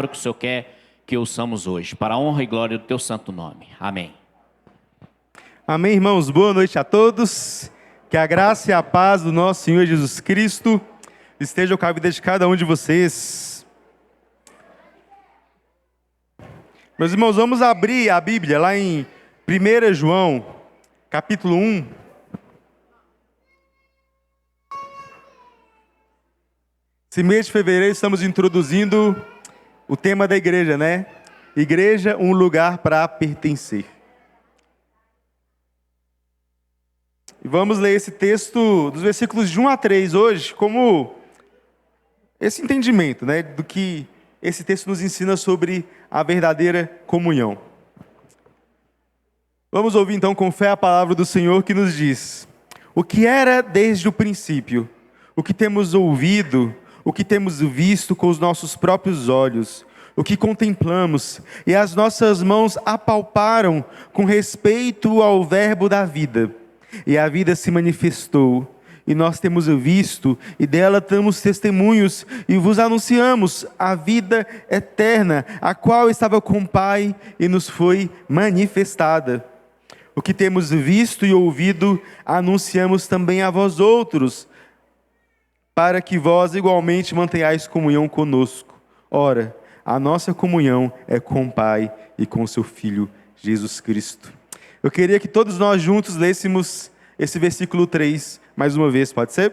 que o Senhor quer que ouçamos hoje, para a honra e glória do teu santo nome. Amém. Amém, irmãos. Boa noite a todos. Que a graça e a paz do nosso Senhor Jesus Cristo estejam com a vida de cada um de vocês. Meus irmãos, vamos abrir a Bíblia lá em 1 João, capítulo 1. Esse mês de fevereiro estamos introduzindo o tema da igreja, né? Igreja, um lugar para pertencer. E vamos ler esse texto dos versículos de 1 a 3 hoje, como esse entendimento, né, do que esse texto nos ensina sobre a verdadeira comunhão. Vamos ouvir então com fé a palavra do Senhor que nos diz: o que era desde o princípio, o que temos ouvido, o que temos visto com os nossos próprios olhos, o que contemplamos e as nossas mãos apalparam com respeito ao verbo da vida. E a vida se manifestou, e nós temos visto, e dela damos testemunhos, e vos anunciamos a vida eterna, a qual estava com o Pai, e nos foi manifestada. O que temos visto e ouvido, anunciamos também a vós outros, para que vós igualmente mantenhais comunhão conosco. Ora, a nossa comunhão é com o Pai e com o seu Filho, Jesus Cristo. Eu queria que todos nós juntos lêssemos esse versículo 3 mais uma vez, pode ser?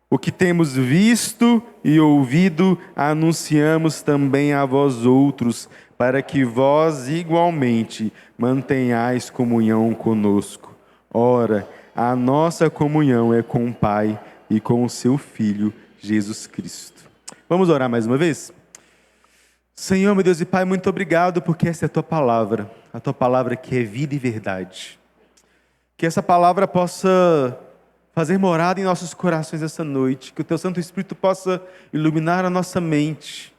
O que temos visto e ouvido, anunciamos também a vós outros, para que vós igualmente mantenhais comunhão conosco. Ora, a nossa comunhão é com o Pai e com o seu Filho, Jesus Cristo. Vamos orar mais uma vez? Senhor, meu Deus e Pai, muito obrigado porque essa é a tua palavra que é vida e verdade. Que essa palavra possa fazer morada em nossos corações essa noite, que o teu Santo Espírito possa iluminar a nossa mente,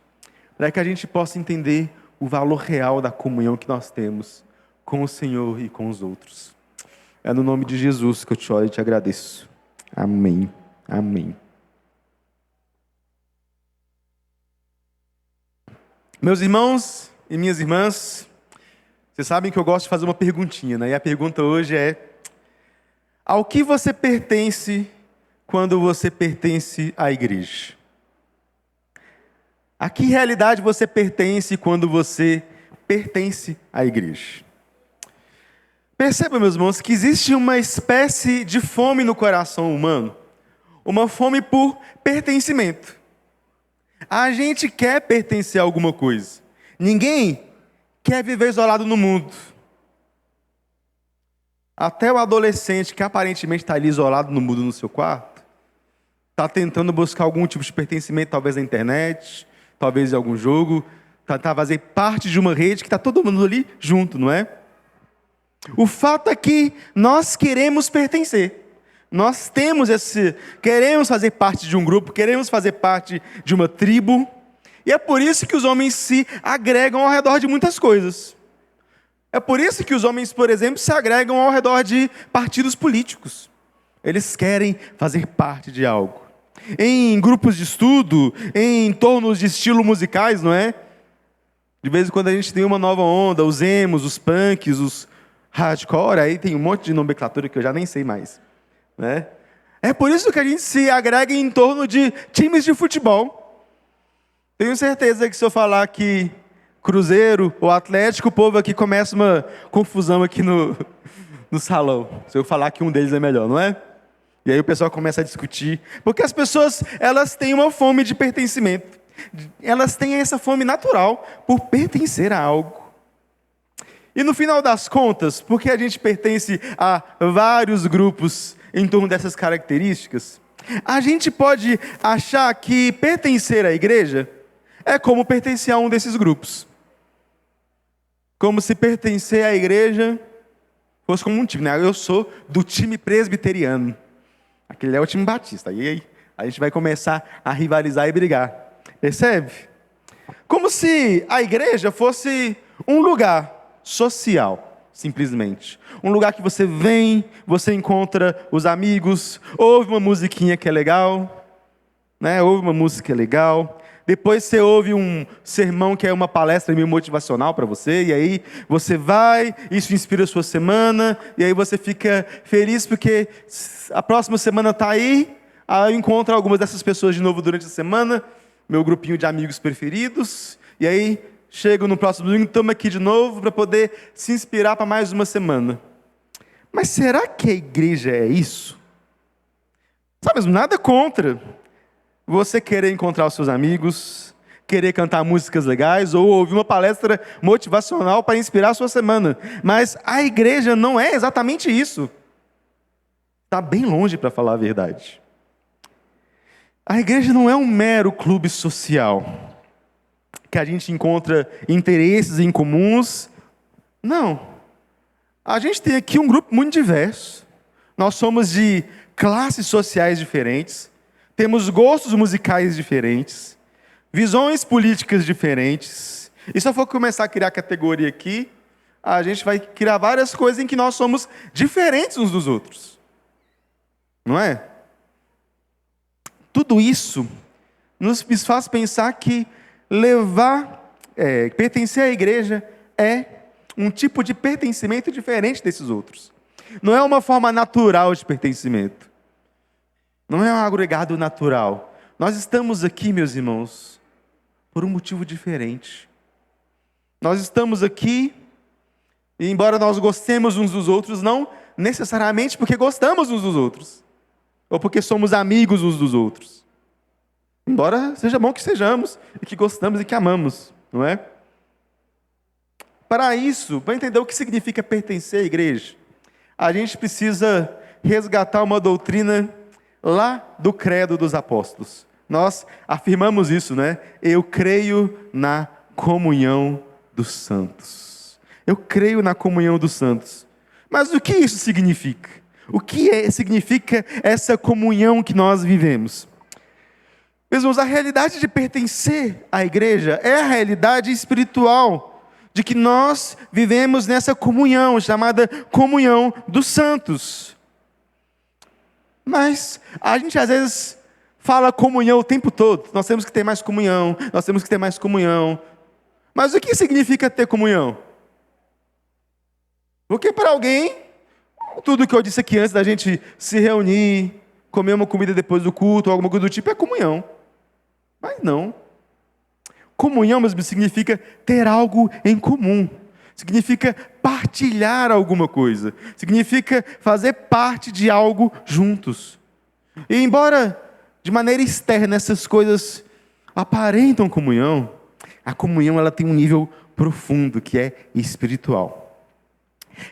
para que a gente possa entender o valor real da comunhão que nós temos com o Senhor e com os outros. É no nome de Jesus que eu te oro e te agradeço. Amém. Amém. Meus irmãos e minhas irmãs, vocês sabem que eu gosto de fazer uma perguntinha, né? E a pergunta hoje é: ao que você pertence quando você pertence à igreja? A que realidade você pertence quando você pertence à igreja? Perceba, meus irmãos, que existe uma espécie de fome no coração humano, uma fome por pertencimento. A gente quer pertencer a alguma coisa. Ninguém quer viver isolado no mundo. Até o adolescente que aparentemente está ali isolado no mundo no seu quarto, está tentando buscar algum tipo de pertencimento, talvez na internet, talvez em algum jogo, tentar fazer parte de uma rede que está todo mundo ali junto, não é? O fato é que nós queremos pertencer. Nós queremos fazer parte de um grupo, queremos fazer parte de uma tribo, e é por isso que os homens se agregam ao redor de muitas coisas. É por isso que os homens, por exemplo, se agregam ao redor de partidos políticos. Eles querem fazer parte de algo. Em grupos de estudo, em tornos de estilos musicais, não é? De vez em quando a gente tem uma nova onda, os emos, os punks, os hardcore, aí tem um monte de nomenclatura que eu já nem sei mais. Né? É por isso que a gente se agrega em torno de times de futebol. Tenho certeza que se eu falar que Cruzeiro ou Atlético, o povo aqui começa uma confusão aqui no salão. Se eu falar que um deles é melhor, não é? E aí o pessoal começa a discutir. Porque as pessoas, elas têm uma fome de pertencimento. Elas têm essa fome natural por pertencer a algo. E no final das contas, porque a gente pertence a vários grupos em torno dessas características, a gente pode achar que pertencer à igreja é como pertencer a um desses grupos. Como se pertencer à igreja fosse como um time, né? Eu sou do time presbiteriano. Aquele é o time batista. E aí a gente vai começar a rivalizar e brigar. Percebe? Como se a igreja fosse um lugar social, simplesmente. Um lugar que você vem, você encontra os amigos, ouve uma musiquinha que é legal, né? Ouve uma música legal, Depois você ouve um sermão que é uma palestra meio motivacional para você, e aí você vai, isso inspira a sua semana, e aí você fica feliz porque a próxima semana está aí eu encontro algumas dessas pessoas de novo durante a semana, meu grupinho de amigos preferidos, e aí chego no próximo domingo, estamos aqui de novo para poder se inspirar para mais uma semana. Mas será que a igreja é isso? Sabe mesmo, nada contra você querer encontrar os seus amigos, querer cantar músicas legais ou ouvir uma palestra motivacional para inspirar a sua semana. Mas a igreja não é exatamente isso. Está bem longe, para falar a verdade. A igreja não é um mero clube social, que a gente encontra interesses em comuns. Não. A gente tem aqui um grupo muito diverso. Nós somos de classes sociais diferentes, temos gostos musicais diferentes, visões políticas diferentes. E se eu for começar a criar categoria aqui, a gente vai criar várias coisas em que nós somos diferentes uns dos outros. Não é? Tudo isso nos faz pensar que pertencer à igreja é um tipo de pertencimento diferente desses outros. Não é uma forma natural de pertencimento. Não é um agregado natural. Nós estamos aqui, meus irmãos, por um motivo diferente. Nós estamos aqui, e embora nós gostemos uns dos outros, não necessariamente porque gostamos uns dos outros, ou porque somos amigos uns dos outros. Embora seja bom que sejamos, e que gostamos e que amamos, não é? Para isso, para entender o que significa pertencer à igreja, a gente precisa resgatar uma doutrina lá do credo dos apóstolos. Nós afirmamos isso, né? Eu creio na comunhão dos santos. Eu creio na comunhão dos santos. Mas o que isso significa? O que significa essa comunhão que nós vivemos? Meus irmãos, a realidade de pertencer à igreja é a realidade espiritual de que nós vivemos nessa comunhão, chamada comunhão dos santos. Mas a gente às vezes fala comunhão o tempo todo. Nós temos que ter mais comunhão, nós temos que ter mais comunhão. Mas o que significa ter comunhão? Porque para alguém, tudo que eu disse aqui antes da gente se reunir, comer uma comida depois do culto, ou alguma coisa do tipo, é comunhão. Mas não. Comunhão mesmo significa ter algo em comum. Significa partilhar alguma coisa. Significa fazer parte de algo juntos. E embora de maneira externa essas coisas aparentam comunhão, a comunhão ela tem um nível profundo que é espiritual.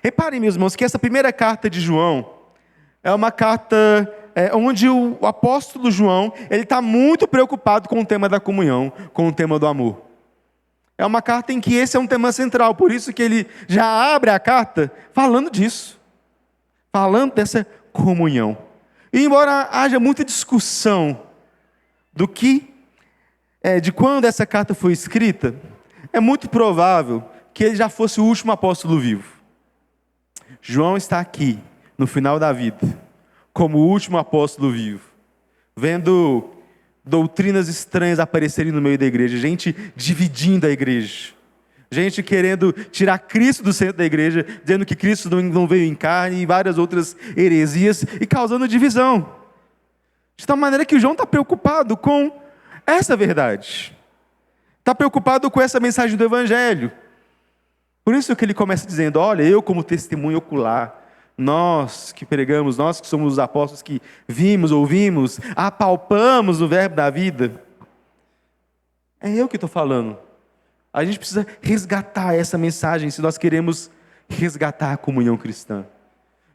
Reparem, meus irmãos, que essa primeira carta de João é uma carta onde o apóstolo João ele está muito preocupado com o tema da comunhão, com o tema do amor. É uma carta em que esse é um tema central, por isso que ele já abre a carta falando disso, falando dessa comunhão. E embora haja muita discussão de quando essa carta foi escrita, é muito provável que ele já fosse o último apóstolo vivo. João está aqui, no final da vida, como o último apóstolo vivo, vendo doutrinas estranhas aparecerem no meio da igreja, gente dividindo a igreja, gente querendo tirar Cristo do centro da igreja, dizendo que Cristo não veio em carne, e várias outras heresias, e causando divisão. De tal maneira que o João está preocupado com essa verdade, está preocupado com essa mensagem do Evangelho. Por isso que ele começa dizendo, olha, eu como testemunho ocular, nós que pregamos, nós que somos os apóstolos que vimos, ouvimos, apalpamos o verbo da vida. É eu que estou falando. A gente precisa resgatar essa mensagem se nós queremos resgatar a comunhão cristã.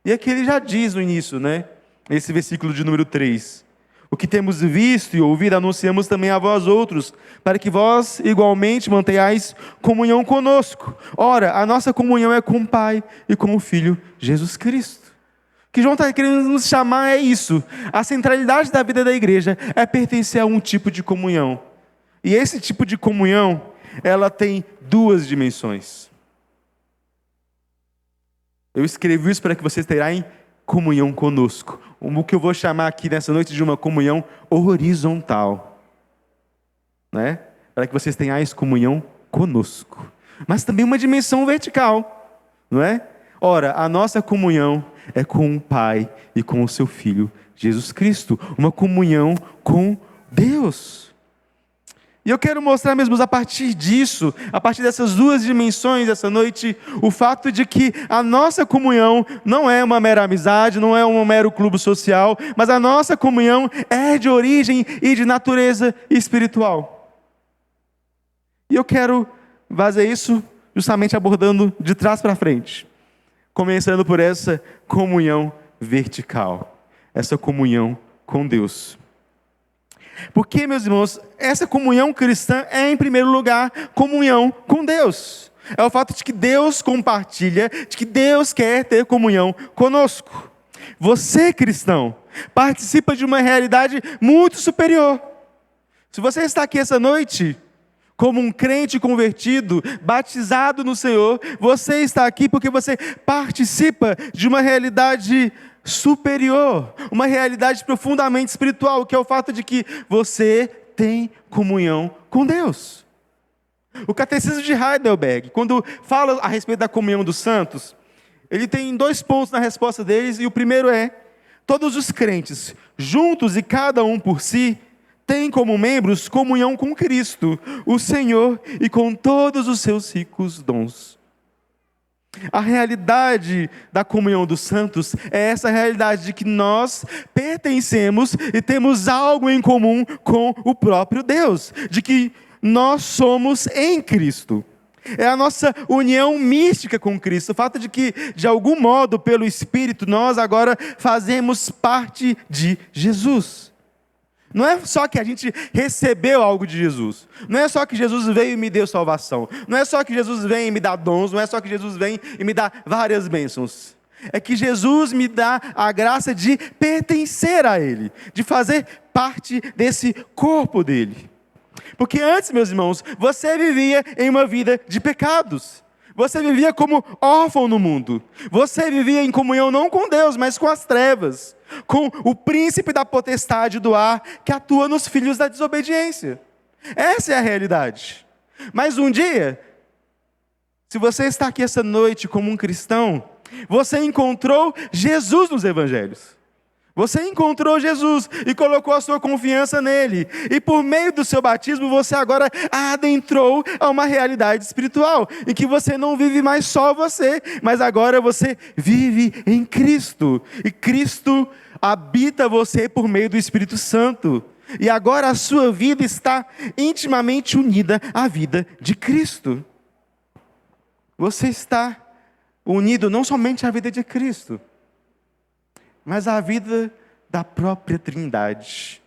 E aqui ele já diz no início, né? Esse versículo de número 3. O que temos visto e ouvido anunciamos também a vós outros, para que vós igualmente mantenhais comunhão conosco. Ora, a nossa comunhão é com o Pai e com o Filho Jesus Cristo. O que João está querendo nos chamar é isso. A centralidade da vida da igreja é pertencer a um tipo de comunhão. E esse tipo de comunhão, ela tem duas dimensões. Eu escrevi isso para que vocês tenham comunhão conosco. O que eu vou chamar aqui nessa noite de uma comunhão horizontal. né? Para que vocês tenhais comunhão conosco. Mas também uma dimensão vertical, não é? Ora, a nossa comunhão é com o Pai e com o seu Filho, Jesus Cristo. Uma comunhão com Deus. E eu quero mostrar, meus irmãos, a partir disso, a partir dessas duas dimensões essa noite, o fato de que a nossa comunhão não é uma mera amizade, não é um mero clube social, mas a nossa comunhão é de origem e de natureza espiritual. E eu quero fazer isso justamente abordando de trás para frente, começando por essa comunhão vertical, essa comunhão com Deus. Porque, meus irmãos, essa comunhão cristã é, em primeiro lugar, comunhão com Deus. É o fato de que Deus compartilha, de que Deus quer ter comunhão conosco. Você, cristão, participa de uma realidade muito superior. Se você está aqui essa noite, como um crente convertido, batizado no Senhor, você está aqui porque você participa de uma realidade superior, uma realidade profundamente espiritual, que é o fato de que você tem comunhão com Deus. O Catecismo de Heidelberg, quando fala a respeito da comunhão dos santos, ele tem 2 pontos na resposta deles, e o primeiro é: todos os crentes, juntos e cada um por si, têm como membros comunhão com Cristo, o Senhor, e com todos os seus ricos dons. A realidade da comunhão dos santos é essa realidade de que nós pertencemos e temos algo em comum com o próprio Deus, de que nós somos em Cristo. É a nossa união mística com Cristo, o fato de que, de algum modo, pelo Espírito, nós agora fazemos parte de Jesus. Não é só que a gente recebeu algo de Jesus. Não é só que Jesus veio e me deu salvação. Não é só que Jesus vem e me dá dons. Não é só que Jesus vem e me dá várias bênçãos. É que Jesus me dá a graça de pertencer a Ele, de fazer parte desse corpo dEle. Porque antes, meus irmãos, você vivia em uma vida de pecados. Você vivia como órfão no mundo. Você vivia em comunhão não com Deus, mas com as trevas, com o príncipe da potestade do ar que atua nos filhos da desobediência. Essa é a realidade. Mas um dia, se você está aqui essa noite como um cristão, você encontrou Jesus nos evangelhos. Você encontrou Jesus e colocou a sua confiança nele. E por meio do seu batismo, você agora adentrou a uma realidade espiritual, em que você não vive mais só você, mas agora você vive em Cristo. E Cristo habita você por meio do Espírito Santo. E agora a sua vida está intimamente unida à vida de Cristo. Você está unido não somente à vida de Cristo, mas a vida da própria Trindade.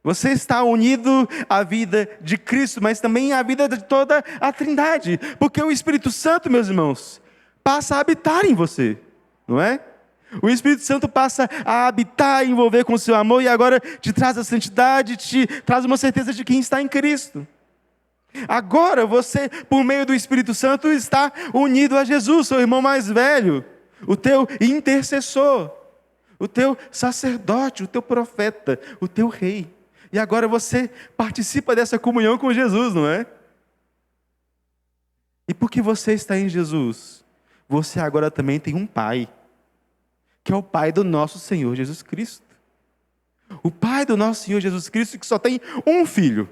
Você está unido à vida de Cristo, mas também à vida de toda a Trindade. Porque o Espírito Santo, meus irmãos, passa a habitar em você, não é? O Espírito Santo passa a habitar e envolver com o seu amor, e agora te traz a santidade, te traz uma certeza de quem está em Cristo. Agora você, por meio do Espírito Santo, está unido a Jesus, seu irmão mais velho, o teu intercessor, o teu sacerdote, o teu profeta, o teu rei. E agora você participa dessa comunhão com Jesus, não é? E porque você está em Jesus, você agora também tem um Pai, que é o Pai do nosso Senhor Jesus Cristo. O Pai do nosso Senhor Jesus Cristo, que só tem um filho,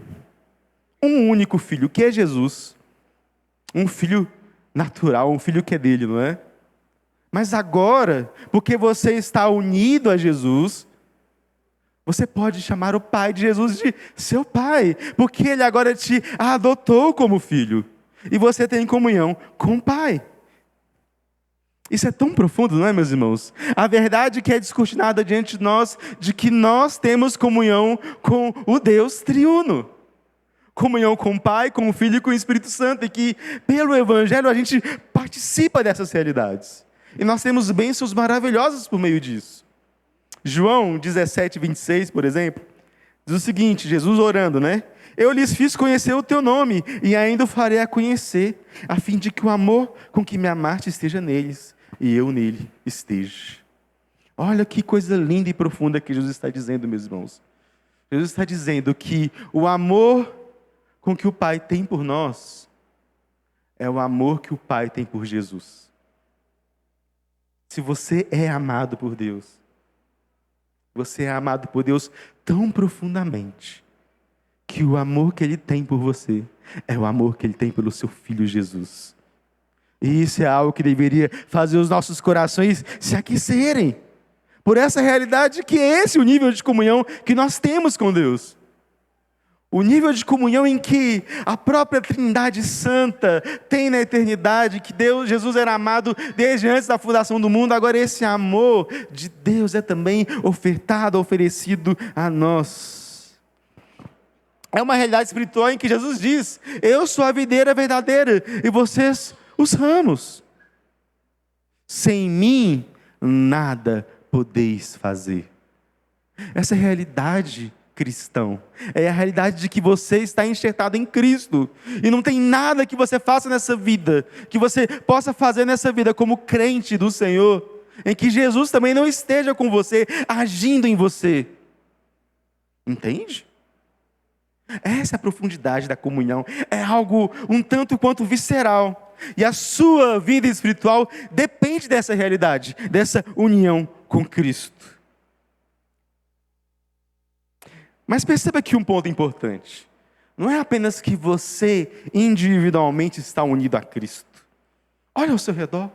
um único filho, que é Jesus. Um filho natural, um filho que é dele, não é? Mas agora, porque você está unido a Jesus, você pode chamar o Pai de Jesus de seu Pai, porque Ele agora te adotou como filho, e você tem comunhão com o Pai. Isso é tão profundo, não é, meus irmãos? A verdade que é descortinada diante de nós, de que nós temos comunhão com o Deus triuno. Comunhão com o Pai, com o Filho e com o Espírito Santo, e que pelo Evangelho a gente participa dessas realidades. E nós temos bênçãos maravilhosas por meio disso. João 17, 26, por exemplo, diz o seguinte, Jesus orando, né? Eu lhes fiz conhecer o teu nome, e ainda o farei a conhecer, a fim de que o amor com que me amaste esteja neles, e eu nele esteja. Olha que coisa linda e profunda que Jesus está dizendo, meus irmãos. Jesus está dizendo que o amor com que o Pai tem por nós é o amor que o Pai tem por Jesus. Se você é amado por Deus, você é amado por Deus tão profundamente que o amor que Ele tem por você é o amor que Ele tem pelo seu Filho Jesus. E isso é algo que deveria fazer os nossos corações se aquecerem por essa realidade, que é esse o nível de comunhão que nós temos com Deus. O nível de comunhão em que a própria Trindade Santa tem na eternidade, que Jesus era amado desde antes da fundação do mundo, agora esse amor de Deus é também ofertado, oferecido a nós. É uma realidade espiritual em que Jesus diz: eu sou a videira verdadeira e vocês os ramos. Sem mim nada podeis fazer. Essa é a realidade cristão. É a realidade de que você está enxertado em Cristo. E não tem nada que você faça nessa vida, que você possa fazer nessa vida como crente do Senhor, em que Jesus também não esteja com você, agindo em você. Entende? Essa é a profundidade da comunhão. É algo um tanto quanto visceral. E a sua vida espiritual depende dessa realidade, dessa união com Cristo. Mas perceba aqui um ponto importante. Não é apenas que você individualmente está unido a Cristo. Olha ao seu redor.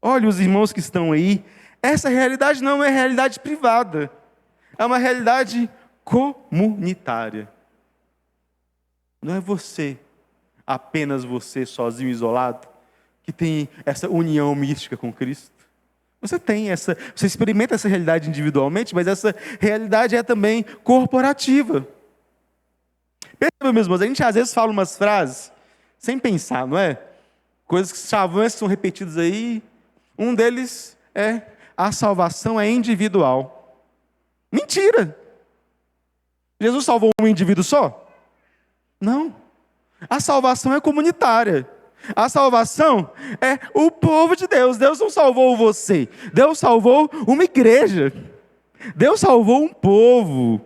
Olha os irmãos que estão aí. Essa realidade não é realidade privada. É uma realidade comunitária. Não é você, apenas você, sozinho, isolado, que tem essa união mística com Cristo. Você experimenta essa realidade individualmente, mas essa realidade é também corporativa. Perceba, meus irmãos, a gente às vezes fala umas frases sem pensar, não é? Coisas chavões que são repetidas aí. Um deles é: a salvação é individual. Mentira! Jesus salvou um indivíduo só? Não. A salvação é comunitária. A salvação é o povo de Deus. Deus não salvou você. Deus salvou uma igreja. Deus salvou um povo.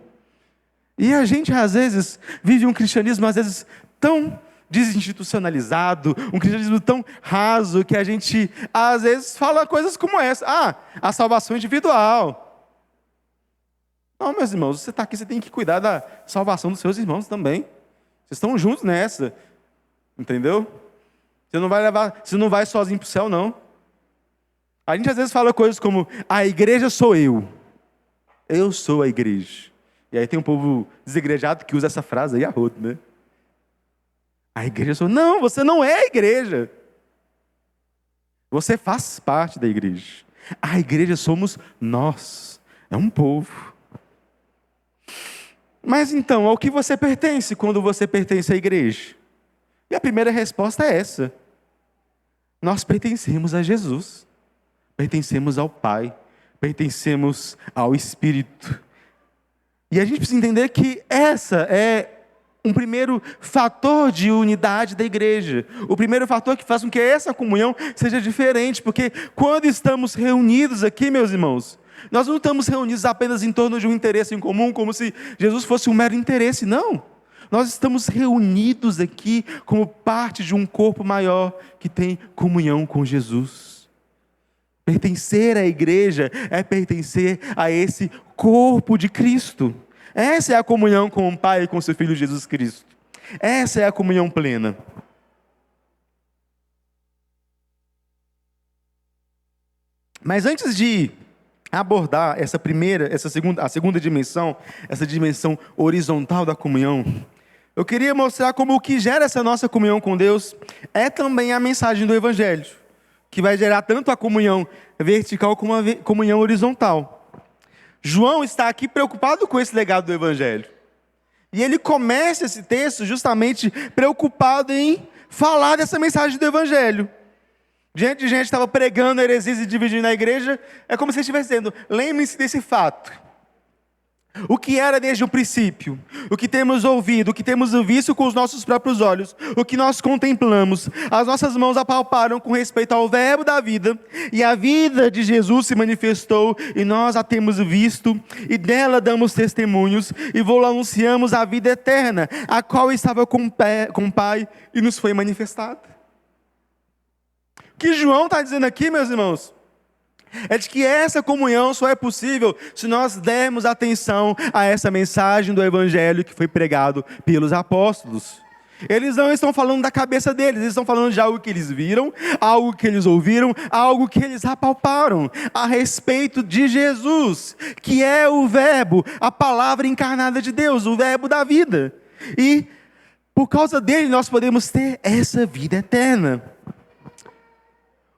E a gente, às vezes, vive um cristianismo, às vezes, tão desinstitucionalizado, um cristianismo tão raso, que a gente, às vezes, fala coisas como essa. A salvação individual. Não, meus irmãos, você está aqui, você tem que cuidar da salvação dos seus irmãos também. Vocês estão juntos nessa. Entendeu? Você não vai sozinho para o céu, não. A gente às vezes fala coisas como: a igreja sou eu. Eu sou a igreja. E aí tem um povo desigrejado que usa essa frase aí a rodo, né? A igreja sou eu. Não, você não é a igreja. Você faz parte da igreja. A igreja somos nós. É um povo. Mas então, ao que você pertence quando você pertence à igreja? E a primeira resposta é essa: nós pertencemos a Jesus, pertencemos ao Pai, pertencemos ao Espírito. E a gente precisa entender que essa é um primeiro fator de unidade da igreja, o primeiro fator que faz com que essa comunhão seja diferente, porque quando estamos reunidos aqui, meus irmãos, nós não estamos reunidos apenas em torno de um interesse em comum, como se Jesus fosse um mero interesse, não. Nós estamos reunidos aqui como parte de um corpo maior que tem comunhão com Jesus. Pertencer à igreja é pertencer a esse corpo de Cristo. Essa é a comunhão com o Pai e com o seu Filho Jesus Cristo. Essa é a comunhão plena. Mas antes de abordar a segunda dimensão, essa dimensão horizontal da comunhão, eu queria mostrar como o que gera essa nossa comunhão com Deus é também a mensagem do Evangelho, que vai gerar tanto a comunhão vertical como a comunhão horizontal. João está aqui preocupado com esse legado do Evangelho. E ele começa esse texto justamente preocupado em falar dessa mensagem do Evangelho. Diante de gente que estava pregando heresias e dividindo a igreja, é como se ele estivesse dizendo: lembre-se desse fato. O que era desde o princípio, o que temos ouvido, o que temos visto com os nossos próprios olhos, o que nós contemplamos, as nossas mãos apalparam com respeito ao verbo da vida, e a vida de Jesus se manifestou, e nós a temos visto, e dela damos testemunhos, e vou anunciamos a vida eterna, a qual estava com o Pai, e nos foi manifestada. O que João está dizendo aqui, meus irmãos, é de que essa comunhão só é possível se nós dermos atenção a essa mensagem do Evangelho que foi pregado pelos apóstolos. Eles não estão falando da cabeça deles, eles estão falando de algo que eles viram, algo que eles ouviram, algo que eles apalparam a respeito de Jesus, que é o Verbo, a palavra encarnada de Deus, o Verbo da vida. E por causa dele nós podemos ter essa vida eterna.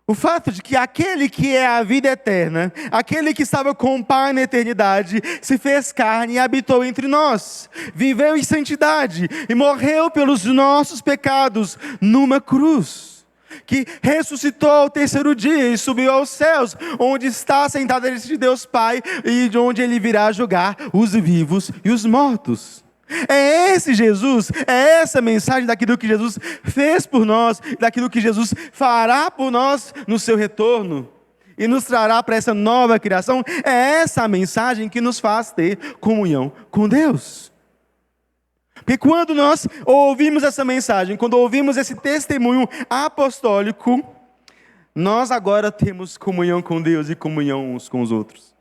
O fato de que aquele que é a vida eterna, aquele que estava com o Pai na eternidade, se fez carne e habitou entre nós, viveu em santidade e morreu pelos nossos pecados numa cruz, que ressuscitou ao terceiro dia e subiu aos céus, onde está sentado à direita de Deus Pai, e de onde ele virá julgar os vivos e os mortos. É esse Jesus, é essa mensagem daquilo que Jesus fez por nós, daquilo que Jesus fará por nós no seu retorno, e nos trará para essa nova criação. É essa a mensagem que nos faz ter comunhão com Deus. Porque quando nós ouvimos essa mensagem, quando ouvimos esse testemunho apostólico, nós agora temos comunhão com Deus e comunhão uns com os outros.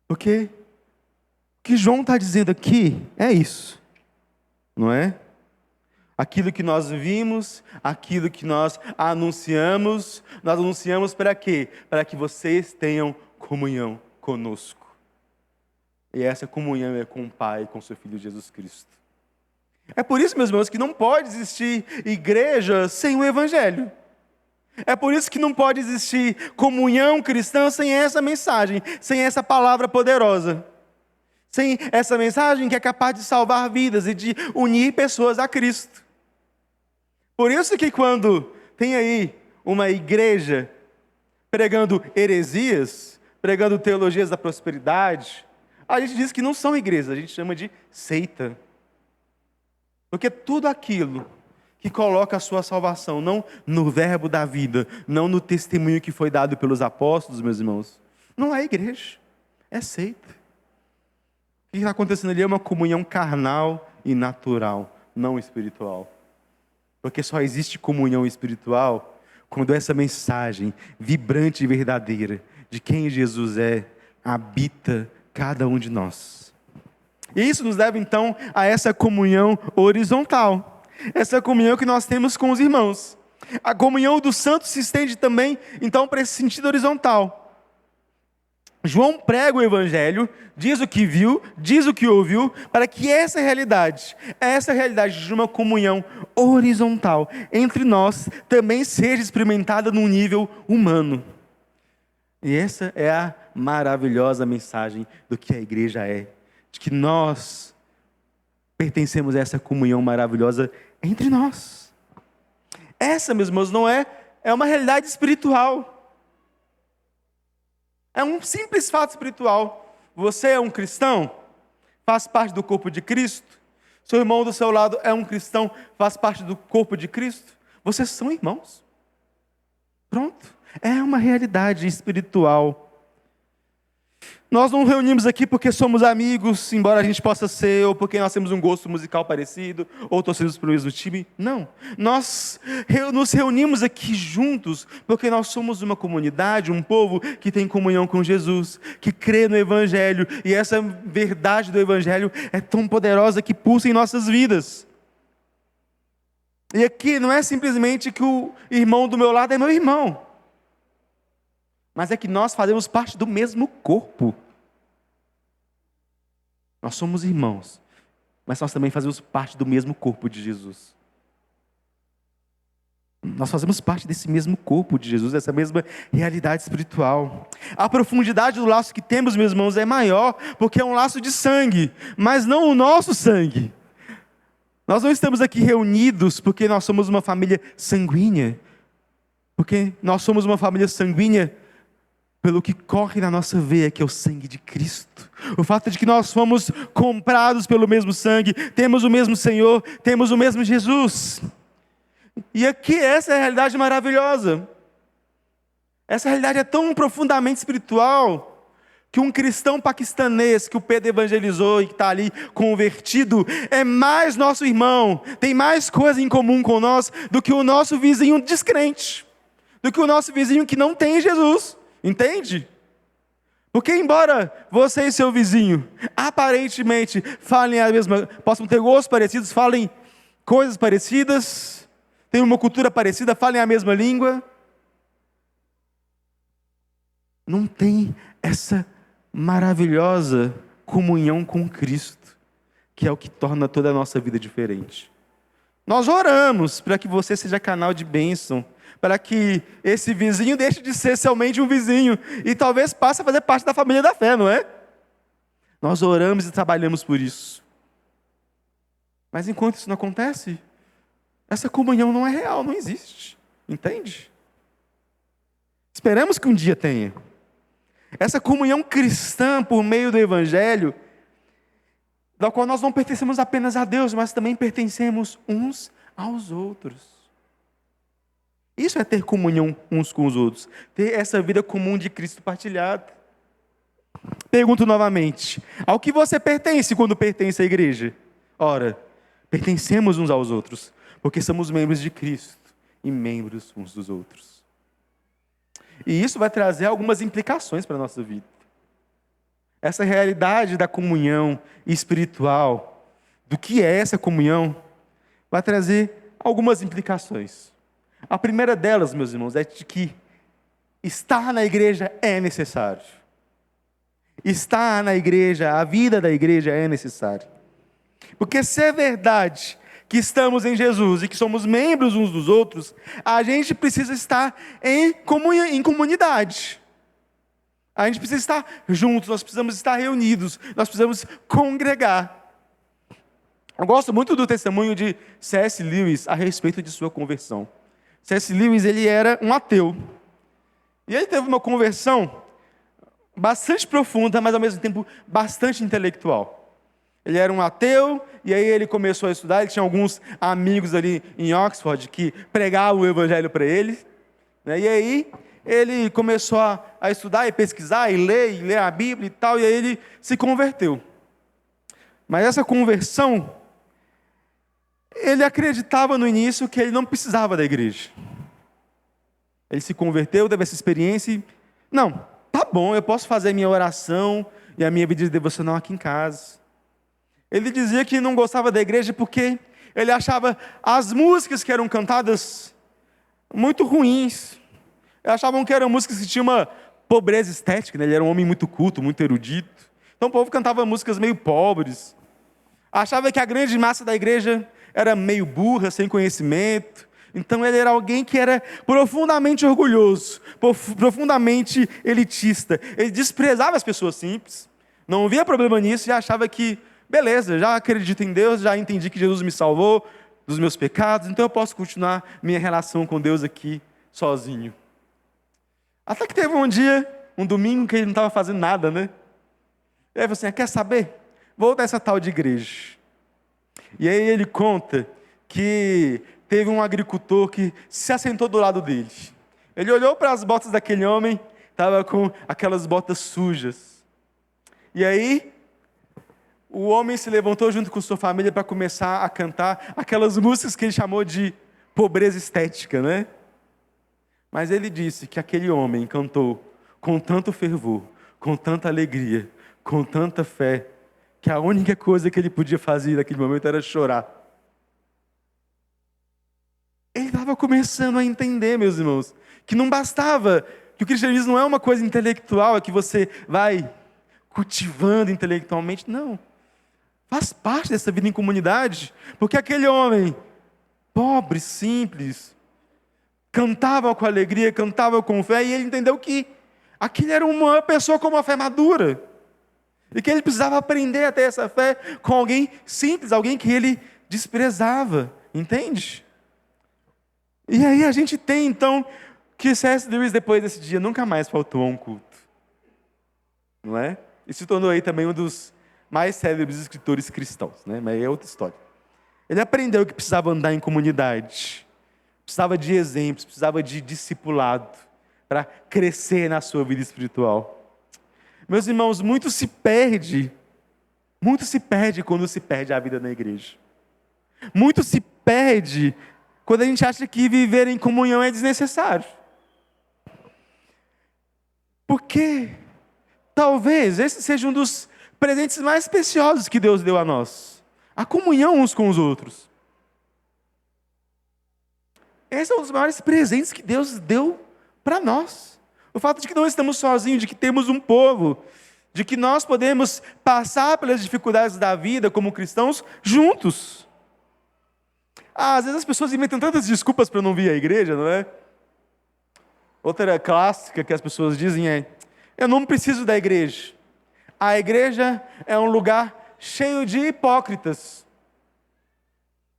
Porque o que João está dizendo aqui é isso, não é? Aquilo que nós vimos, aquilo que nós anunciamos para quê? Para que vocês tenham comunhão conosco. E essa comunhão é com o Pai, com o seu Filho Jesus Cristo. É por isso, meus irmãos, que não pode existir igreja sem o Evangelho. É por isso que não pode existir comunhão cristã sem essa mensagem, sem essa palavra poderosa. Sem essa mensagem que é capaz de salvar vidas e de unir pessoas a Cristo. Por isso que quando tem aí uma igreja pregando heresias, pregando teologias da prosperidade, a gente diz que não são igrejas, a gente chama de seita. Porque tudo aquilo que coloca a sua salvação, não no verbo da vida, não no testemunho que foi dado pelos apóstolos, meus irmãos, não é igreja, é seita. O que está acontecendo ali é uma comunhão carnal e natural, não espiritual. Porque só existe comunhão espiritual quando essa mensagem vibrante e verdadeira de quem Jesus é, habita cada um de nós. E isso nos leva então a essa comunhão horizontal. Essa comunhão que nós temos com os irmãos. A comunhão dos santos se estende também então para esse sentido horizontal. João prega o Evangelho, diz o que viu, diz o que ouviu, para que essa realidade de uma comunhão horizontal entre nós, também seja experimentada num nível humano. E essa é a maravilhosa mensagem do que a igreja é, de que nós pertencemos a essa comunhão maravilhosa entre nós. Essa, meus irmãos, não é uma realidade espiritual. É um simples fato espiritual. Você é um cristão, faz parte do corpo de Cristo. Seu irmão do seu lado é um cristão, faz parte do corpo de Cristo. Vocês são irmãos. Pronto. É uma realidade espiritual. Nós não reunimos aqui porque somos amigos, embora a gente possa ser, ou porque nós temos um gosto musical parecido, ou torcemos para o mesmo time. Não. Nós nos reunimos aqui juntos porque nós somos uma comunidade, um povo que tem comunhão com Jesus, que crê no Evangelho, e essa verdade do Evangelho é tão poderosa que pulsa em nossas vidas. E aqui não é simplesmente que o irmão do meu lado é meu irmão, mas é que nós fazemos parte do mesmo corpo. Nós somos irmãos, mas nós também fazemos parte do mesmo corpo de Jesus. Nós fazemos parte desse mesmo corpo de Jesus, dessa mesma realidade espiritual. A profundidade do laço que temos, meus irmãos, é maior, porque é um laço de sangue, mas não o nosso sangue. Nós não estamos aqui reunidos porque nós somos uma família sanguínea, porque nós somos uma família sanguínea pelo que corre na nossa veia, que é o sangue de Cristo. O fato de que nós fomos comprados pelo mesmo sangue, temos o mesmo Senhor, temos o mesmo Jesus. E aqui essa é a realidade maravilhosa. Essa realidade é tão profundamente espiritual, que um cristão paquistanês que o Pedro evangelizou e que está ali convertido, é mais nosso irmão, tem mais coisa em comum com nós do que o nosso vizinho descrente, do que o nosso vizinho que não tem Jesus, entende? Porque embora você e seu vizinho aparentemente falem a mesma, possam ter gostos parecidos, falem coisas parecidas, tenham uma cultura parecida, falem a mesma língua, não tem essa maravilhosa comunhão com Cristo, que é o que torna toda a nossa vida diferente. Nós oramos para que você seja canal de bênção, para que esse vizinho deixe de ser somente um vizinho e talvez passe a fazer parte da família da fé, não é? Nós oramos e trabalhamos por isso. Mas enquanto isso não acontece, essa comunhão não é real, não existe. Entende? Esperamos que um dia tenha. Essa comunhão cristã por meio do Evangelho, da qual nós não pertencemos apenas a Deus, mas também pertencemos uns aos outros. Isso é ter comunhão uns com os outros, ter essa vida comum de Cristo partilhada. Pergunto novamente, ao que você pertence quando pertence à igreja? Ora, pertencemos uns aos outros, porque somos membros de Cristo e membros uns dos outros. E isso vai trazer algumas implicações para a nossa vida. Essa realidade da comunhão espiritual, do que é essa comunhão, vai trazer algumas implicações. A primeira delas, meus irmãos, é de que estar na igreja é necessário. Estar na igreja, a vida da igreja é necessária. Porque se é verdade que estamos em Jesus e que somos membros uns dos outros, a gente precisa estar em comunidade. A gente precisa estar juntos, nós precisamos estar reunidos, nós precisamos congregar. Eu gosto muito do testemunho de C.S. Lewis a respeito de sua conversão. C.S. Lewis, ele era um ateu. E ele teve uma conversão bastante profunda, mas ao mesmo tempo bastante intelectual. Ele era um ateu, e aí ele começou a estudar, ele tinha alguns amigos ali em Oxford que pregavam o evangelho para ele, né? E aí ele começou a estudar e pesquisar, e ler a Bíblia e tal, e aí ele se converteu. Mas essa conversão, ele acreditava no início que ele não precisava da igreja. Ele se converteu, teve essa experiência e, não, tá bom, eu posso fazer minha oração e a minha vida de devocional aqui em casa. Ele dizia que não gostava da igreja porque ele achava as músicas que eram cantadas muito ruins. Eles achavam que eram músicas que tinham uma pobreza estética, né? Ele era um homem muito culto, muito erudito. Então o povo cantava músicas meio pobres. Achava que a grande massa da igreja era meio burra, sem conhecimento. Então ele era alguém que era profundamente orgulhoso, profundamente elitista. Ele desprezava as pessoas simples, não via problema nisso e achava que beleza, já acredito em Deus, já entendi que Jesus me salvou dos meus pecados, então eu posso continuar minha relação com Deus aqui sozinho. Até que teve um dia, um domingo, que ele não estava fazendo nada, né? E aí ele falou assim, quer saber? Vou dar essa tal de igreja. E aí ele conta que teve um agricultor que se assentou do lado dele. Ele olhou para as botas daquele homem, estava com aquelas botas sujas. E aí o homem se levantou junto com sua família para começar a cantar aquelas músicas que ele chamou de pobreza estética, né? Mas ele disse que aquele homem cantou com tanto fervor, com tanta alegria, com tanta fé, que a única coisa que ele podia fazer naquele momento era chorar. Ele estava começando a entender, meus irmãos, que não bastava, que o cristianismo não é uma coisa intelectual, é que você vai cultivando intelectualmente, não. Faz parte dessa vida em comunidade, porque aquele homem, pobre, simples, cantava com alegria, cantava com fé, e ele entendeu que aquele era uma pessoa com uma fé madura, e que ele precisava aprender a ter essa fé com alguém simples, alguém que ele desprezava, entende? E aí a gente tem então, que C.S. Lewis depois desse dia nunca mais faltou a um culto. não é? E se tornou aí também um dos mais célebres escritores cristãos, né? Mas é outra história. Ele aprendeu que precisava andar em comunidade, precisava de exemplos, precisava de discipulado para crescer na sua vida espiritual. Meus irmãos, muito se perde quando se perde a vida na igreja. Muito se perde quando a gente acha que viver em comunhão é desnecessário. Porque talvez esse seja um dos presentes mais preciosos que Deus deu a nós. A comunhão uns com os outros. Esse é um dos maiores presentes que Deus deu para nós. O fato de que não estamos sozinhos, de que temos um povo, de que nós podemos passar pelas dificuldades da vida como cristãos juntos. Às vezes as pessoas inventam tantas desculpas para não vir à igreja, não é? Outra clássica que as pessoas dizem é: eu não preciso da igreja. A igreja é um lugar cheio de hipócritas.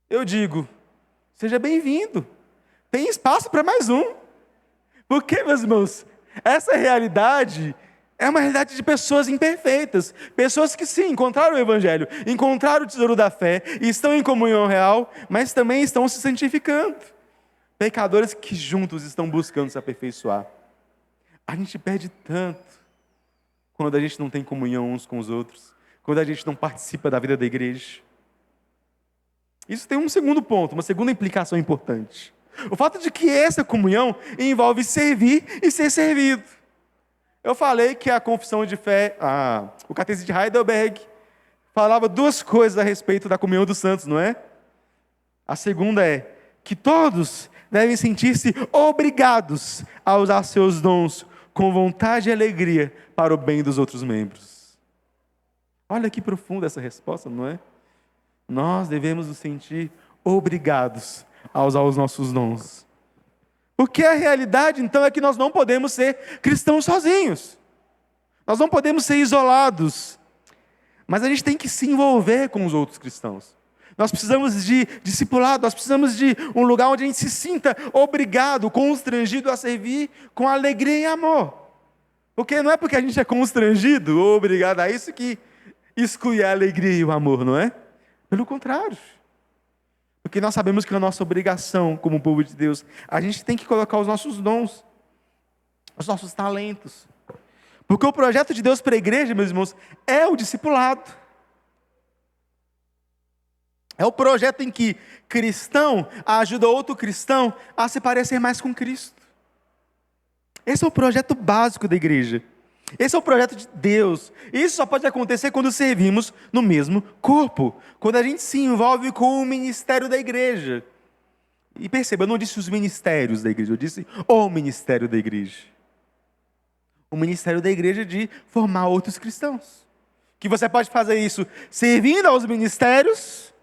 Eu digo, seja bem-vindo. Tem espaço para mais um. Porque, meus irmãos, essa realidade é uma realidade de pessoas imperfeitas. Pessoas que sim, encontraram o Evangelho, encontraram o tesouro da fé, e estão em comunhão real, mas também estão se santificando. Pecadores que juntos estão buscando se aperfeiçoar. A gente perde tanto quando a gente não tem comunhão uns com os outros, quando a gente não participa da vida da igreja. Isso tem um segundo ponto, uma segunda implicação importante. O fato de que essa comunhão envolve servir e ser servido. Eu falei que a confissão de fé, o catecismo de Heidelberg, falava duas coisas a respeito da comunhão dos santos, não é? A segunda é que todos devem sentir-se obrigados a usar seus dons com vontade e alegria para o bem dos outros membros. Olha que profunda essa resposta, não é? Nós devemos nos sentir obrigados a usar os nossos dons. Porque a realidade, então, é que nós não podemos ser cristãos sozinhos. Nós não podemos ser isolados. Mas a gente tem que se envolver com os outros cristãos. Nós precisamos de discipulado, nós precisamos de um lugar onde a gente se sinta obrigado, constrangido a servir com alegria e amor. Porque não é porque a gente é constrangido ou obrigado a isso que exclui a alegria e o amor, não é? Pelo contrário. Porque nós sabemos que é a nossa obrigação como povo de Deus, a gente tem que colocar os nossos dons, os nossos talentos. Porque o projeto de Deus para a igreja, meus irmãos, é o discipulado. É o projeto em que cristão ajuda outro cristão a se parecer mais com Cristo. Esse é o projeto básico da igreja. Esse é o projeto de Deus. Isso só pode acontecer quando servimos no mesmo corpo. Quando a gente se envolve com o ministério da igreja. E perceba, eu não disse os ministérios da igreja, eu disse o ministério da igreja. O ministério da igreja é de formar outros cristãos. Que você pode fazer isso servindo aos ministérios,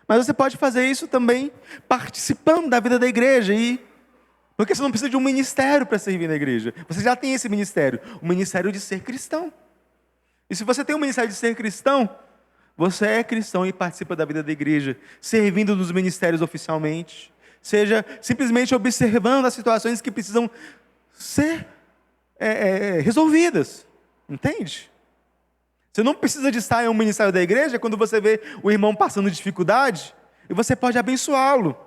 mas você pode fazer isso também participando da vida da igreja. Porque você não precisa de um ministério para servir na igreja. Você já tem esse ministério, o ministério de ser cristão. E se você tem o ministério de ser cristão, você é cristão e participa da vida da igreja, servindo nos ministérios oficialmente, seja simplesmente observando as situações que precisam ser resolvidas. Entende? Você não precisa de estar em um ministério da igreja quando você vê o irmão passando dificuldade e você pode abençoá-lo.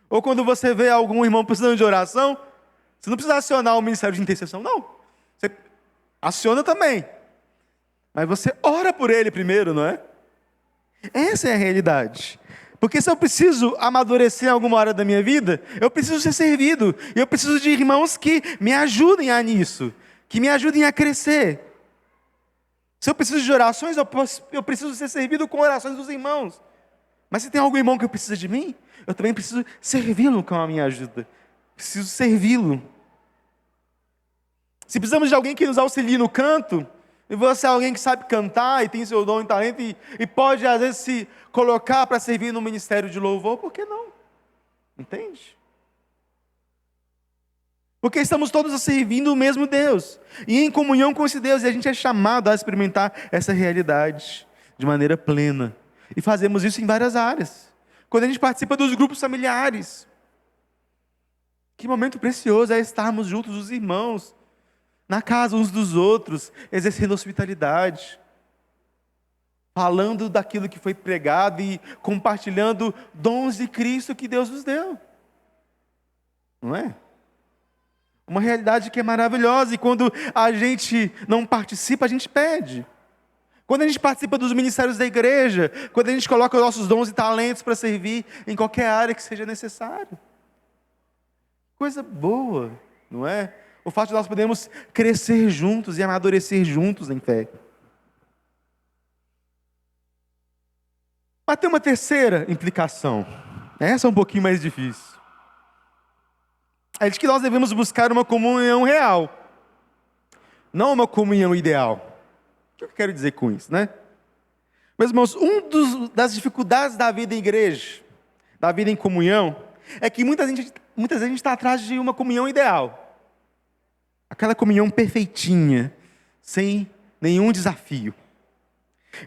Ou quando você vê algum irmão precisando de oração, você não precisa acionar o ministério de intercessão, não. Você aciona também. Mas você ora por ele primeiro, não é? Essa é a realidade. Porque se eu preciso amadurecer em alguma hora da minha vida, eu preciso ser servido. E eu preciso de irmãos que me ajudem nisso, que me ajudem a crescer. Se eu preciso de orações, eu preciso ser servido com orações dos irmãos. Mas se tem algum irmão que precisa de mim, eu também preciso servi-lo com a minha ajuda. Preciso servi-lo. Se precisamos de alguém que nos auxilie no canto, e você é alguém que sabe cantar e tem seu dom e talento e pode às vezes se colocar para servir no ministério de louvor, por que não? Entende? Porque estamos todos servindo o mesmo Deus e em comunhão com esse Deus, e a gente é chamado a experimentar essa realidade de maneira plena. E fazemos isso em várias áreas. Quando a gente participa dos grupos familiares, que momento precioso é estarmos juntos, os irmãos, na casa uns dos outros, exercendo hospitalidade, falando daquilo que foi pregado e compartilhando dons de Cristo que Deus nos deu. Não é? Uma realidade que é maravilhosa, e quando a gente não participa, a gente perde. Quando a gente participa dos ministérios da igreja, quando a gente coloca os nossos dons e talentos para servir em qualquer área que seja necessário. Coisa boa, não é? O fato de nós podermos crescer juntos e amadurecer juntos em fé. Mas tem uma terceira implicação. Essa é um pouquinho mais difícil. É de que nós devemos buscar uma comunhão real, não uma comunhão ideal. O que eu quero dizer com isso, né? Meus irmãos, das dificuldades da vida em igreja, da vida em comunhão, é que muita gente está atrás de uma comunhão ideal. Aquela comunhão perfeitinha, sem nenhum desafio.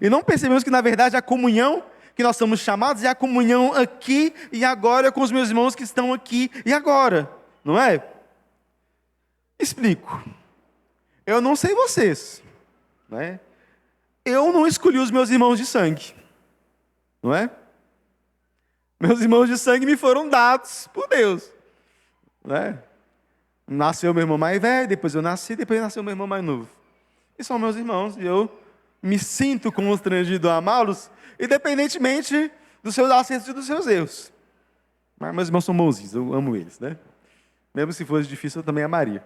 E não percebemos que, na verdade, a comunhão que nós somos chamados é a comunhão aqui e agora com os meus irmãos que estão aqui e agora. Não é? Explico. Eu não sei vocês, não é? Eu não escolhi os meus irmãos de sangue, não é? Meus irmãos de sangue me foram dados por Deus, não é? Nasceu meu irmão mais velho, depois eu nasci, depois nasceu meu irmão mais novo. E são meus irmãos, e eu me sinto constrangido a amá-los, independentemente dos seus acertos e dos seus erros. Mas meus irmãos são bonzinhos, eu amo eles, né? Mesmo se fosse difícil, eu também amaria.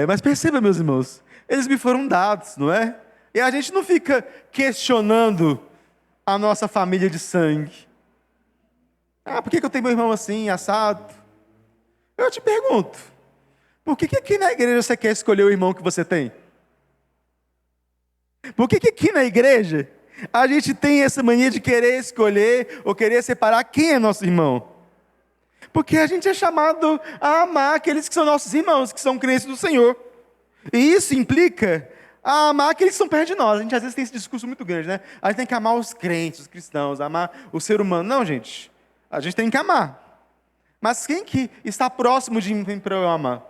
Mas perceba, meus irmãos, eles me foram dados, não é? E a gente não fica questionando a nossa família de sangue. Por que eu tenho meu irmão assim, assado? Eu te pergunto, por que aqui na igreja você quer escolher o irmão que você tem? Por que aqui na igreja a gente tem essa mania de querer escolher ou querer separar quem é nosso irmão? Porque a gente é chamado a amar aqueles que são nossos irmãos, que são crentes do Senhor. E isso implica a amar aqueles que são perto de nós. A gente às vezes tem esse discurso muito grande, né? A gente tem que amar os crentes, os cristãos, amar o ser humano. Não, gente. A gente tem que amar. Mas quem que está próximo de mim para eu amar?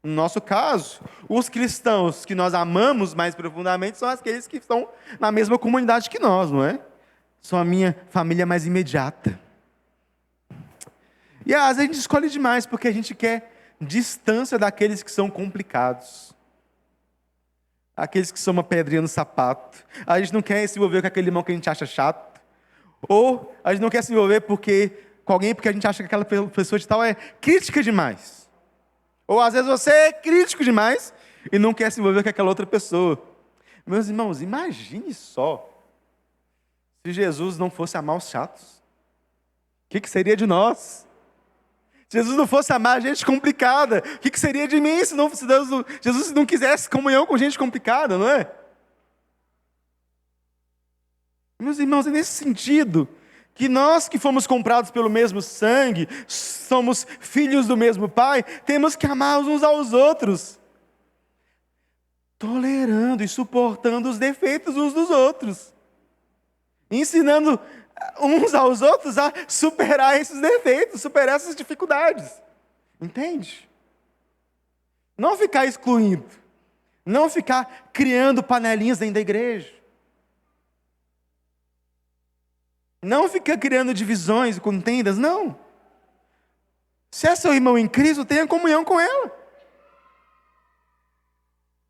No nosso caso, os cristãos que nós amamos mais profundamente são aqueles que estão na mesma comunidade que nós, não é? São a minha família mais imediata. E às vezes a gente escolhe demais porque a gente quer distância daqueles que são complicados. Aqueles que são uma pedrinha no sapato. A gente não quer se envolver com aquele irmão que a gente acha chato. Ou a gente não quer se envolver com alguém porque a gente acha que aquela pessoa de tal é crítica demais. Ou às vezes você é crítico demais e não quer se envolver com aquela outra pessoa. Meus irmãos, imagine só se Jesus não fosse amar os chatos. O que seria de nós? Se Jesus não fosse amar gente complicada, o que seria de mim se Jesus não quisesse comunhão com gente complicada, não é? Meus irmãos, é nesse sentido que nós que fomos comprados pelo mesmo sangue, somos filhos do mesmo Pai, temos que amar uns aos outros, tolerando e suportando os defeitos uns dos outros, ensinando uns aos outros a superar esses defeitos, superar essas dificuldades. Entende? Não ficar excluindo, não ficar criando panelinhas dentro da igreja. Não ficar criando divisões e contendas, não. Se é seu irmão em Cristo, tenha comunhão com ela.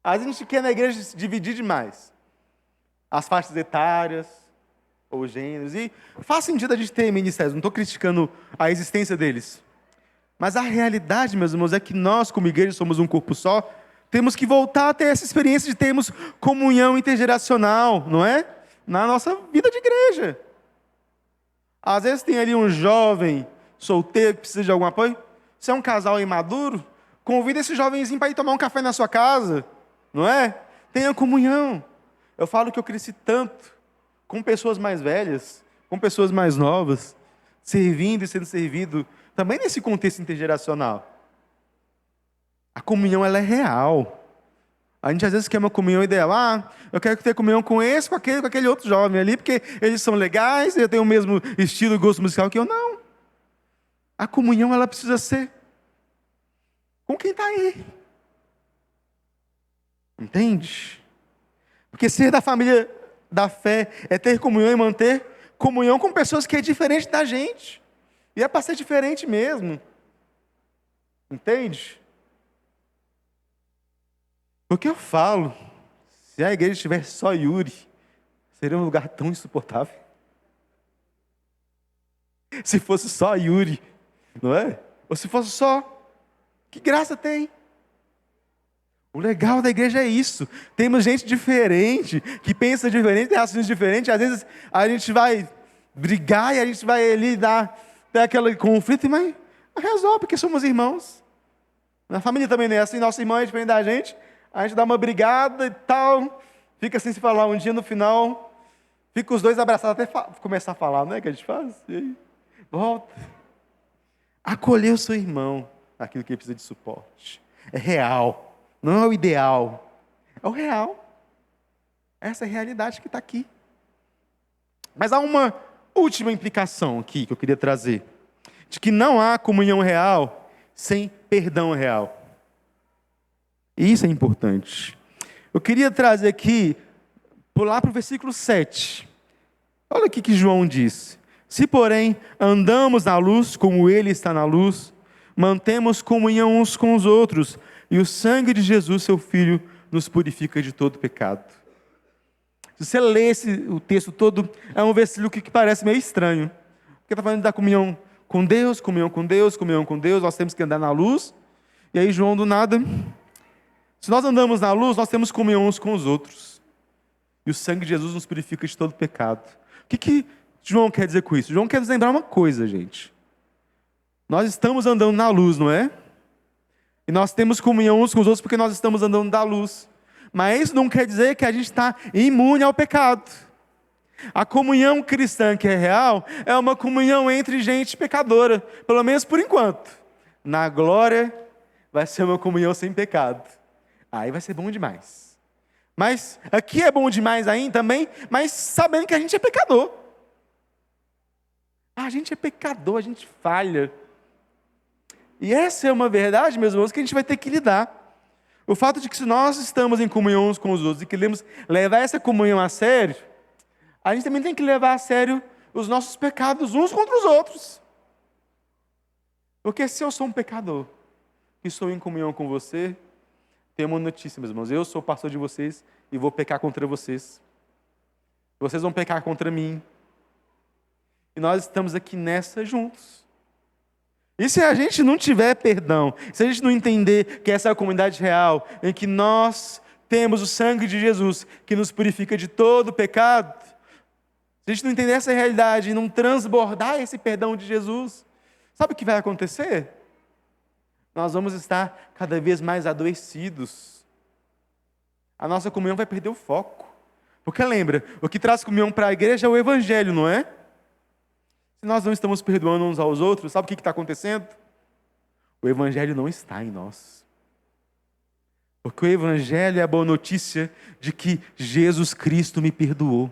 Às vezes a gente quer na igreja se dividir demais. As faixas etárias, ou gêneros, e faz sentido a gente ter ministérios, não estou criticando a existência deles. Mas a realidade, meus irmãos, é que nós, como igreja, somos um corpo só, temos que voltar a ter essa experiência de termos comunhão intergeracional, não é? Na nossa vida de igreja. Às vezes tem ali um jovem solteiro que precisa de algum apoio. Se é um casal imaduro, convida esse jovenzinho para ir tomar um café na sua casa, não é? Tenha comunhão. Eu falo que eu cresci tanto com pessoas mais velhas, com pessoas mais novas, servindo e sendo servido, também nesse contexto intergeracional. A comunhão, ela é real. A gente às vezes quer uma comunhão ideal. Eu quero ter comunhão com esse, com aquele outro jovem ali, porque eles são legais, eu tenho o mesmo estilo e gosto musical que eu. Não. A comunhão, ela precisa ser com quem está aí. Entende? Porque ser da família da fé é ter comunhão e manter comunhão com pessoas que é diferente da gente. E é para ser diferente mesmo. Entende? Porque eu falo, se a igreja tivesse só Yuri, seria um lugar tão insuportável. Se fosse só Yuri, não é? Ou se fosse só, que graça tem? O legal da igreja é isso. Temos gente diferente, que pensa diferente, tem raciocínios diferentes. Às vezes a gente vai brigar e a gente vai ali dar aquele conflito, mas resolve, porque somos irmãos. Na família também não é assim, nosso irmão é diferente da gente, a gente dá uma brigada e tal, fica sem se falar um dia, no final, fica os dois abraçados até começar a falar, não é que a gente faz? E aí, volta. Acolher o seu irmão naquilo que ele precisa de suporte. É real. Não é o ideal, é o real. Essa é a realidade que está aqui. Mas há uma última implicação aqui que eu queria trazer. De que não há comunhão real sem perdão real. E isso é importante. Eu queria trazer aqui, pular para o versículo 7. Olha o que João diz. Se, porém, andamos na luz como Ele está na luz, mantemos comunhão uns com os outros, e o sangue de Jesus, seu Filho, nos purifica de todo pecado. Se você lê o texto todo, é um versículo que parece meio estranho. Porque está falando da comunhão com Deus, comunhão com Deus, comunhão com Deus, nós temos que andar na luz. E aí João do nada, se nós andamos na luz, nós temos comunhão uns com os outros. E o sangue de Jesus nos purifica de todo pecado. O que João quer dizer com isso? João quer nos lembrar uma coisa, gente. Nós estamos andando na luz, não é? E nós temos comunhão uns com os outros porque nós estamos andando na luz. Mas isso não quer dizer que a gente está imune ao pecado. A comunhão cristã que é real é uma comunhão entre gente pecadora, pelo menos por enquanto. Na glória vai ser uma comunhão sem pecado. Aí vai ser bom demais. Mas aqui é bom demais ainda também, mas sabendo que a gente é pecador. A gente é pecador, a gente falha. E essa é uma verdade, meus irmãos, que a gente vai ter que lidar. O fato de que se nós estamos em comunhão uns com os outros e queremos levar essa comunhão a sério, a gente também tem que levar a sério os nossos pecados uns contra os outros. Porque se eu sou um pecador, que estou em comunhão com você, tem uma notícia, meus irmãos, eu sou pastor de vocês e vou pecar contra vocês. Vocês vão pecar contra mim. E nós estamos aqui nessa juntos. E se a gente não tiver perdão, se a gente não entender que essa é a comunidade real, em que nós temos o sangue de Jesus, que nos purifica de todo pecado, se a gente não entender essa realidade e não transbordar esse perdão de Jesus, sabe o que vai acontecer? Nós vamos estar cada vez mais adoecidos. A nossa comunhão vai perder o foco. Porque lembra, o que traz comunhão para a igreja é o Evangelho, não é? Se nós não estamos perdoando uns aos outros, sabe o que está acontecendo? O Evangelho não está em nós. Porque o Evangelho é a boa notícia de que Jesus Cristo me perdoou.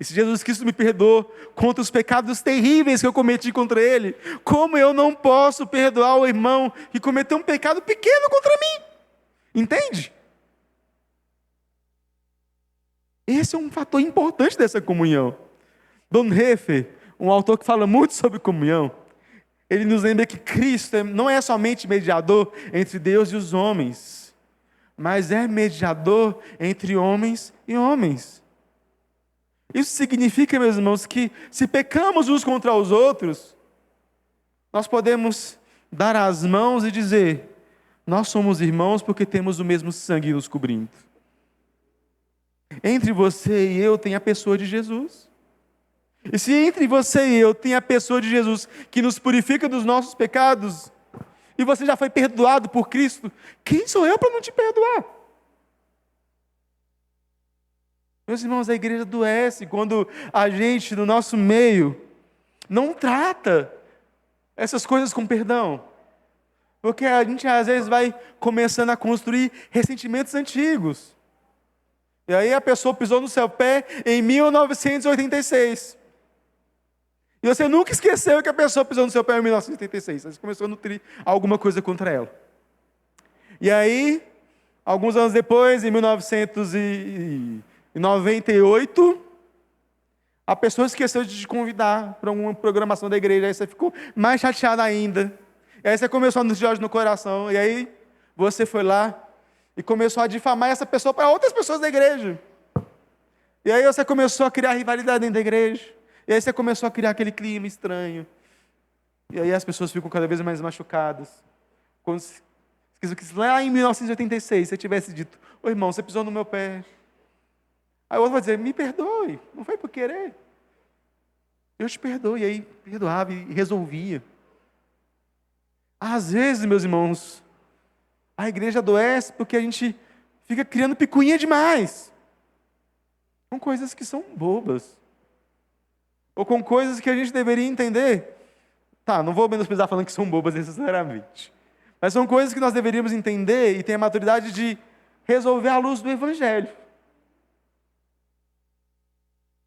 E se Jesus Cristo me perdoou contra os pecados terríveis que eu cometi contra Ele, como eu não posso perdoar o irmão que cometeu um pecado pequeno contra mim? Entende? Esse é um fator importante dessa comunhão. Bonhoeffer, um autor que fala muito sobre comunhão, ele nos lembra que Cristo não é somente mediador entre Deus e os homens, mas é mediador entre homens e homens. Isso significa, meus irmãos, que se pecamos uns contra os outros, nós podemos dar as mãos e dizer, nós somos irmãos porque temos o mesmo sangue nos cobrindo. Entre você e eu tem a pessoa de Jesus. E se entre você e eu tem a pessoa de Jesus que nos purifica dos nossos pecados, e você já foi perdoado por Cristo, quem sou eu para não te perdoar? Meus irmãos, a igreja adoece quando a gente, no nosso meio, não trata essas coisas com perdão. Porque a gente, às vezes, vai começando a construir ressentimentos antigos. E aí a pessoa pisou no seu pé em 1986. E você nunca esqueceu que a pessoa pisou no seu pé em 1986. Você começou a nutrir alguma coisa contra ela. E aí, Alguns anos depois, em 1998, a pessoa esqueceu de te convidar para uma programação da igreja. Aí você ficou mais chateado ainda. E aí você começou a nos ódio no coração. E aí você foi lá e começou a difamar essa pessoa para outras pessoas da igreja. E aí você começou a criar rivalidade dentro da igreja. E aí você começou a criar aquele clima estranho. E aí as pessoas ficam cada vez mais machucadas. Quando lá em 1986 você tivesse dito: ô irmão, você pisou no meu pé. Aí o outro vai dizer: me perdoe, não foi por querer. Eu te perdoo. E aí perdoava e resolvia. Às vezes, meus irmãos, a igreja adoece porque a gente fica criando picuinha demais. Com coisas que são bobas. Ou com coisas que a gente deveria entender. Tá, não vou menosprezar falando que são bobas necessariamente. Mas são coisas que nós deveríamos entender e ter a maturidade de resolver à luz do Evangelho.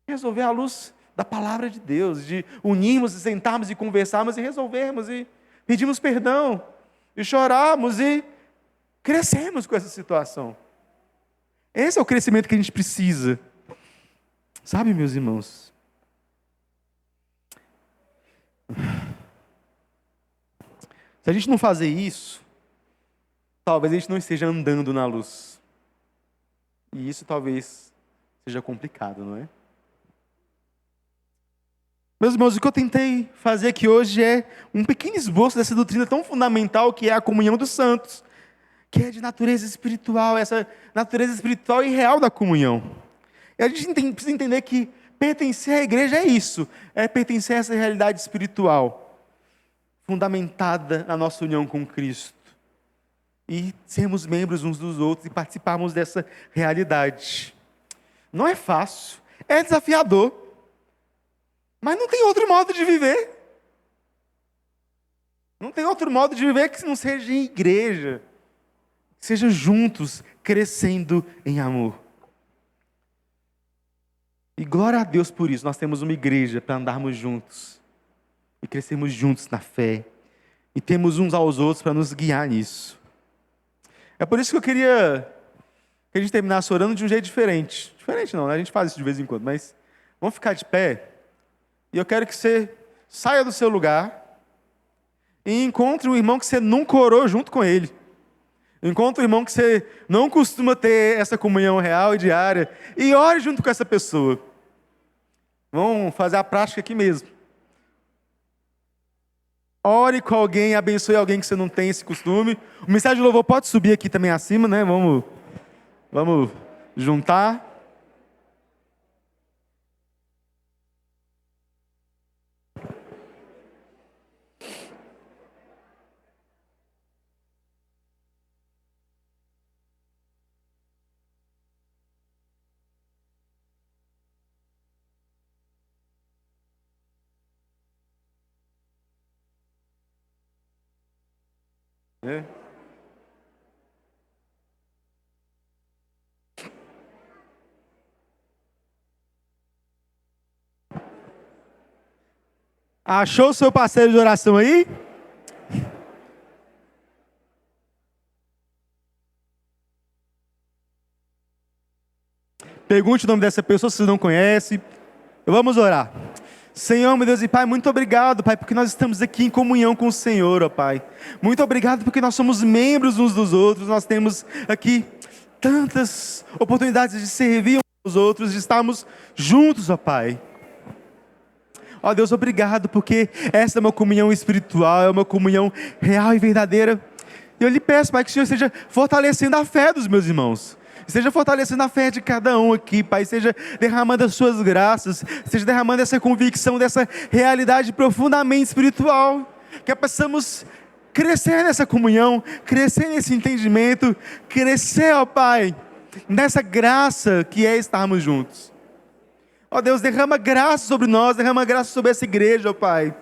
Resolver à luz da palavra de Deus, de unirmos e sentarmos e conversarmos e resolvermos e pedirmos perdão e chorarmos e crescermos com essa situação. Esse é o crescimento que a gente precisa. Sabe, meus irmãos? Se a gente não fazer isso, talvez a gente não esteja andando na luz. E isso talvez seja complicado, não é? Meus irmãos, o que eu tentei fazer aqui hoje é um pequeno esboço dessa doutrina tão fundamental que é a comunhão dos santos, que é de natureza espiritual, essa natureza espiritual e real da comunhão. E a gente precisa entender que pertencer à igreja é isso, é pertencer a essa realidade espiritual, fundamentada na nossa união com Cristo. E sermos membros uns dos outros e participarmos dessa realidade. Não é fácil, é desafiador, mas não tem outro modo de viver. Não tem outro modo de viver que não seja em igreja, que seja juntos, crescendo em amor. E glória a Deus por isso, nós temos uma igreja para andarmos juntos e crescermos juntos na fé e temos uns aos outros para nos guiar nisso. É por isso que eu queria que a gente terminasse orando de um jeito diferente. Diferente não, né? A gente faz isso de vez em quando, mas vamos ficar de pé. E eu quero que você saia do seu lugar e encontre um irmão que você nunca orou junto com ele. Encontre um irmão que você não costuma ter essa comunhão real e diária e ore junto com essa pessoa. Vamos fazer a prática aqui mesmo. Ore com alguém, abençoe alguém que você não tem esse costume. O mensagem de louvor pode subir aqui também acima, né? Vamos juntar. É. Achou o seu parceiro de oração aí? Pergunte o nome dessa pessoa se você não conhece. Vamos orar. Senhor, meu Deus e Pai, muito obrigado, Pai, porque nós estamos aqui em comunhão com o Senhor, ó Pai. Muito obrigado porque nós somos membros uns dos outros, nós temos aqui tantas oportunidades de servir uns aos outros, de estarmos juntos, ó Pai. Ó Deus, obrigado porque essa é uma comunhão espiritual, é uma comunhão real e verdadeira. E eu lhe peço, Pai, que o Senhor esteja fortalecendo a fé dos meus irmãos. Esteja fortalecendo a fé de cada um aqui, Pai. Esteja derramando as suas graças. Esteja derramando essa convicção, dessa realidade profundamente espiritual. Que possamos crescer nessa comunhão, crescer nesse entendimento, crescer, ó Pai, nessa graça que é estarmos juntos. Ó Deus, derrama graça sobre nós, derrama graça sobre essa igreja, ó Pai.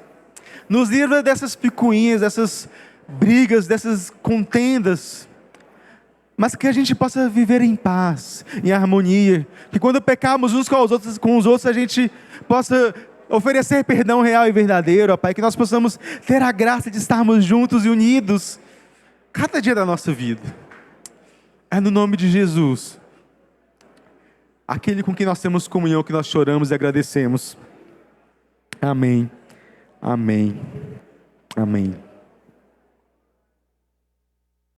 Nos livra dessas picuinhas, dessas brigas, dessas contendas. Mas que a gente possa viver em paz, em harmonia. Que quando pecarmos uns com os outros, a gente possa oferecer perdão real e verdadeiro, ó Pai. Que nós possamos ter a graça de estarmos juntos e unidos cada dia da nossa vida. É no nome de Jesus. Aquele com quem nós temos comunhão, que nós choramos e agradecemos. Amém. Amém. Amém.